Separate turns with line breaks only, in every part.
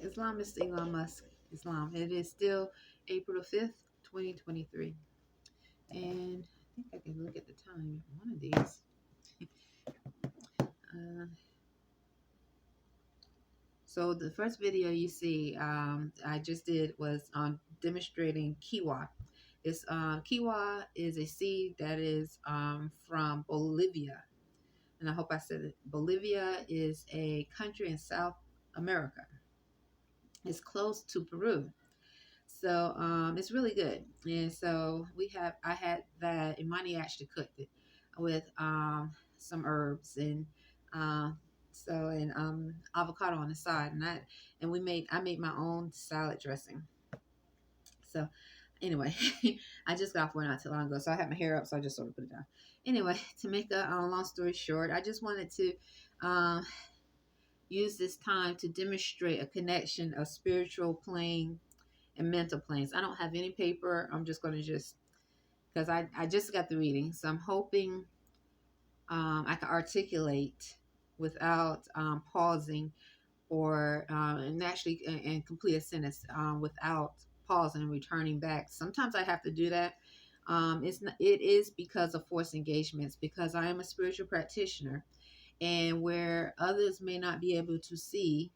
Islam, Mr. Elon Musk, Islam. It is still April the 5th, 2023. And I think I can look at the time one of these. Uh, so the first video you see I just did was on demonstrating kiwa. Kiwa is a seed that is from Bolivia. And I hope I said it. Bolivia is a country in South America. It's close to Peru. So it's really good. And so I had that, and Monty actually cooked it with some herbs and uh, avocado on the side, and I made my own salad dressing. So anyway, I just got off work not too long ago, so I had my hair up, so I just sort of put it down. Anyway, to make a long story short, I just wanted to uh, use this time to demonstrate a connection of spiritual plane and mental planes. I don't have any paper. I'm just going to because I just got the reading. So I'm hoping I can articulate without pausing or and complete a sentence without pausing and returning back. Sometimes I have to do that. It is because of forced engagements, because I am a spiritual practitioner, and where others may not be able to see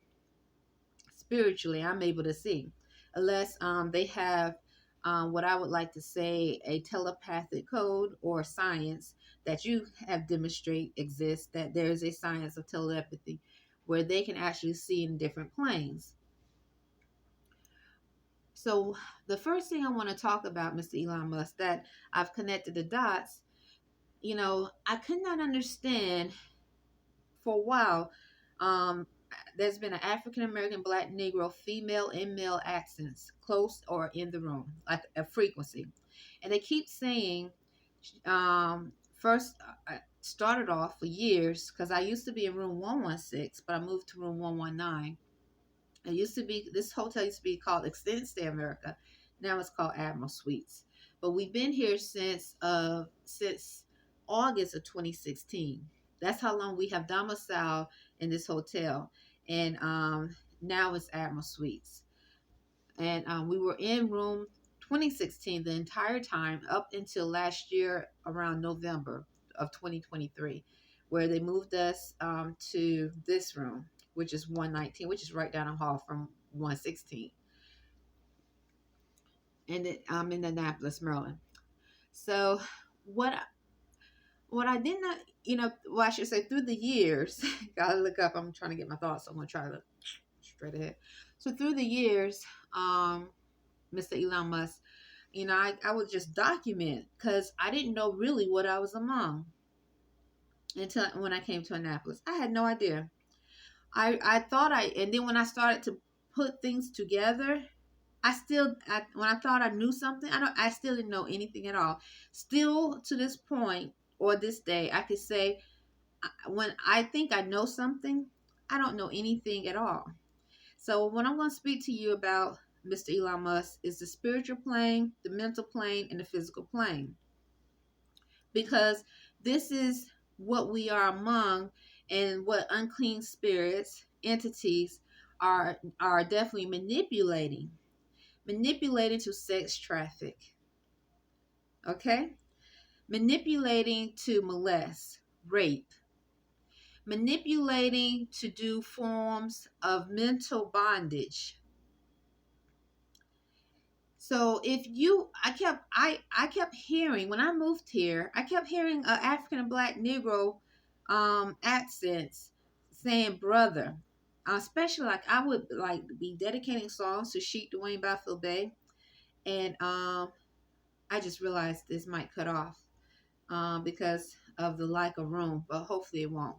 spiritually, I'm able to see, unless they have what I would like to say a telepathic code or science that you have demonstrate exists, that there is a science of telepathy where they can actually see in different planes. So the first thing I want to talk about, Mr. Elon Musk, that I've connected the dots, I could not understand for a while. There's been an African American, Black, Negro, female, and male accents close or in the room, like a frequency. And they keep saying, first, I started off for years because I used to be in room 116, but I moved to room 119. This hotel used to be called Extended Stay America. Now it's called Admiral Suites. But we've been here since August of 2016. That's how long we have domiciled in this hotel. And now it's Admiral Suites. And we were in room 2016 the entire time up until last year around November of 2023, where they moved us to this room, which is 119, which is right down the hall from 116. And I'm in Annapolis, Maryland. So what I did not, well, I should say through the years, gotta look up, I'm trying to get my thoughts, so I'm gonna try to look straight ahead. So through the years, Mr. Elon Musk, I would just document because I didn't know really what I was among until when I came to Annapolis. I had no idea. I thought and then when I started to put things together, when I thought I knew something, I still didn't know anything at all. Still to this point or this day, I could say when I think I know something, I don't know anything at all. So what I'm going to speak to you about, Mr. Elon Musk, is the spiritual plane, the mental plane, and the physical plane. Because this is what we are among, and what unclean spirits, entities are definitely manipulating to sex traffic. Okay? Manipulating to molest, rape, manipulating to do forms of mental bondage. So I kept hearing when I moved here, I kept hearing African and Black Negro accents saying brother. Especially like I would like be dedicating songs to Sheik Dwayne Baffle Bay, and I just realized this might cut off because of the lack of room, but hopefully it won't.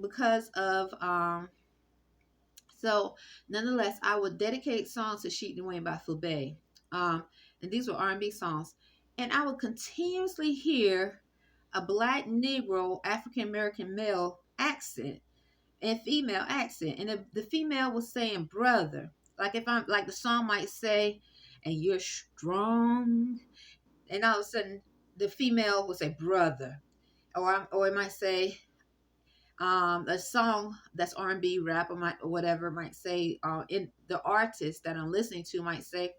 Because of So, nonetheless, I would dedicate songs to Sheik Dwayne by Bay. And these were R&B songs. And I would continuously hear a Black Negro African American male accent and female accent. And the female was saying brother. Like if I'm like the song might say, and you're strong. And all of a sudden the female would say brother. Or it might say, a song that's R&B, rap, or whatever might say, in the artist that I'm listening to might say,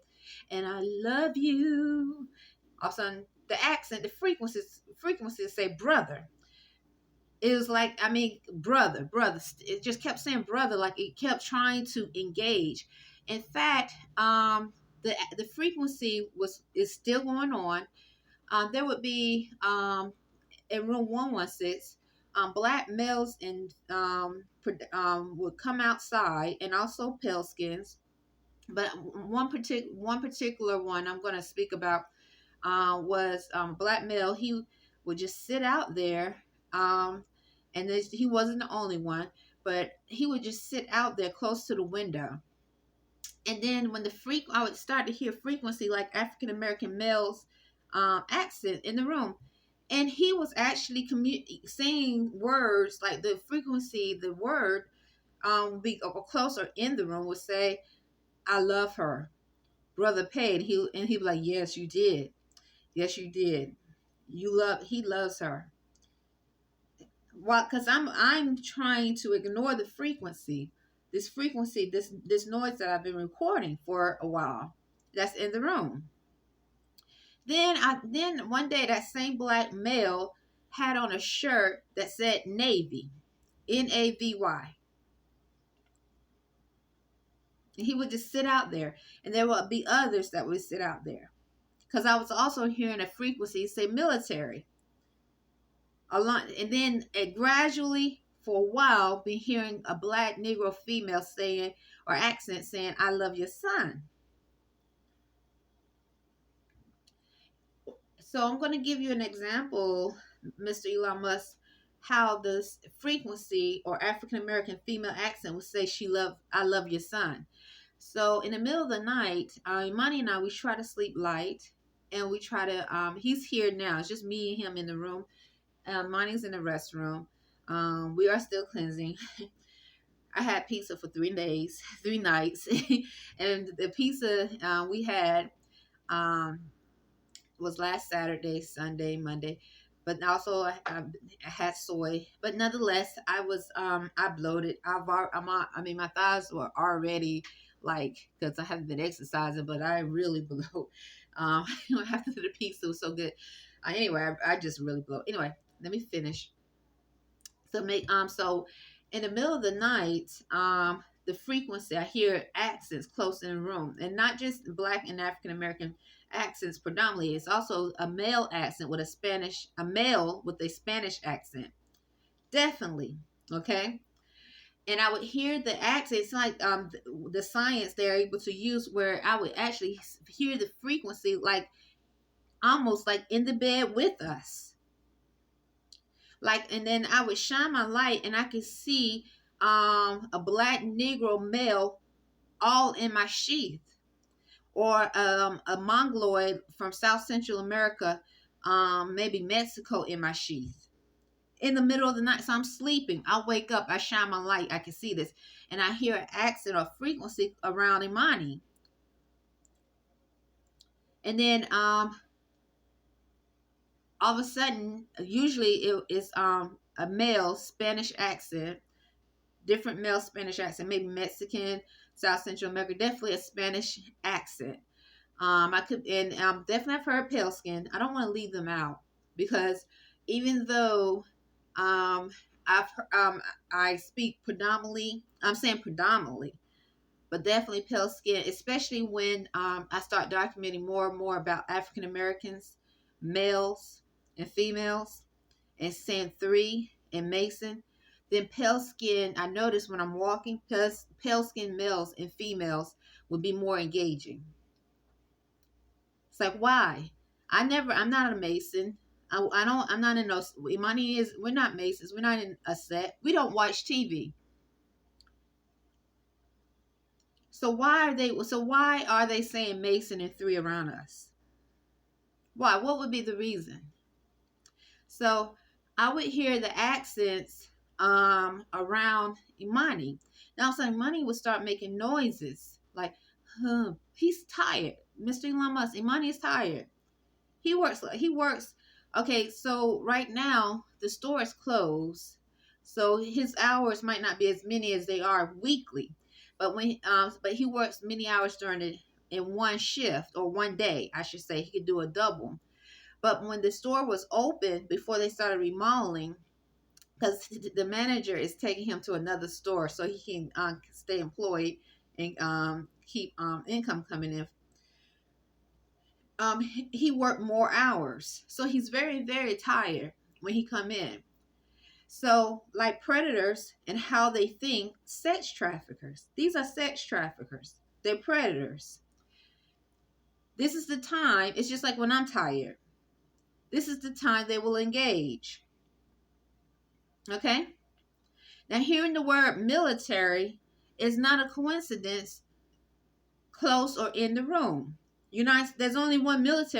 and I love you. All of a sudden, the accent, the frequencies say brother. It was like, I mean, brother. It just kept saying brother, like it kept trying to engage. In fact, the frequency is still going on. There would be in room 116, black males and would come outside, and also pale skins. But one particular one I'm going to speak about was black male. He would just sit out there, um, and he wasn't the only one, but he would just sit out there close to the window. And then when I would start to hear frequency like African American males accent in the room, and he was actually saying words like the frequency, the word be closer in the room would say, "I love her, brother Pay," and he'd be like, "Yes, you did. Yes, you did. He loves her." Well, because I'm trying to ignore the frequency, this noise that I've been recording for a while, that's in the room. Then one day that same black male had on a shirt that said Navy, Navy. And he would just sit out there, and there would be others that would sit out there. Because I was also hearing a frequency say military. A lot, and then gradually for a while been hearing a black Negro female saying, or accent saying, "I love your son." So I'm going to give you an example, Mr. Elon Musk, how this frequency or African American female accent would say, "I love your son." So in the middle of the night, Imani and I, we try to sleep light, and we try to, he's here now. It's just me and him in the room. Imani's in the restroom. We are still cleansing. I had pizza for 3 days, 3 nights. And the pizza we had was last Saturday, Sunday, Monday. But also I had soy. But nonetheless, I bloated. My thighs were already like, because I haven't been exercising, but I really bloat. After the pizza was so good. Anyway, I just really bloat. Anyway, let me finish. So in the middle of the night, the frequency, I hear accents close in the room, and not just black and African American accents predominantly. It's also a male accent with a male with a Spanish accent. Definitely. Okay. And I would hear the accent. It's like the science they're able to use, where I would actually hear the frequency like almost like in the bed with us. Like, and then I would shine my light and I could see a black Negro male all in my sheath, or a Mongoloid from South Central America, maybe Mexico, in my sheath in the middle of the night. So I'm sleeping. I wake up, I shine my light, I can see this, and I hear an accent or frequency around Imani. And then all of a sudden, usually it is a male Spanish accent, different male Spanish accent, maybe Mexican, South Central America, definitely a Spanish accent. I could, and definitely I've heard pale skin. I don't want to leave them out, because even though I've I speak predominantly, I'm saying predominantly, but definitely pale skin, especially when I start documenting more and more about African Americans, males and females, and saying three and Mason. Then pale skin, I notice when I'm walking, pale skin males and females would be more engaging. It's like, why? I'm not a Mason. I'm not in no, Imani is, we're not Masons. We're not in a set. We don't watch TV. So why are they saying Mason and three around us? Why? What would be the reason? So I would hear the accents around Imani. Now so Imani would start making noises like, he's tired. Mr. Elon Musk, Imani is tired. He works. Okay, so right now the store is closed. So his hours might not be as many as they are weekly, but he works many hours during the in one shift, or one day, I should say. He could do a double. But when the store was open before they started remodeling, because the manager is taking him to another store so he can stay employed and keep income coming in. He worked more hours, so he's very, very tired when he come in. So, like predators and how they think, sex traffickers. These are sex traffickers. They're predators. This is the time. It's just like when I'm tired. This is the time they will engage. Okay? Now, hearing the word military is not a coincidence, close or in the room. There's only one military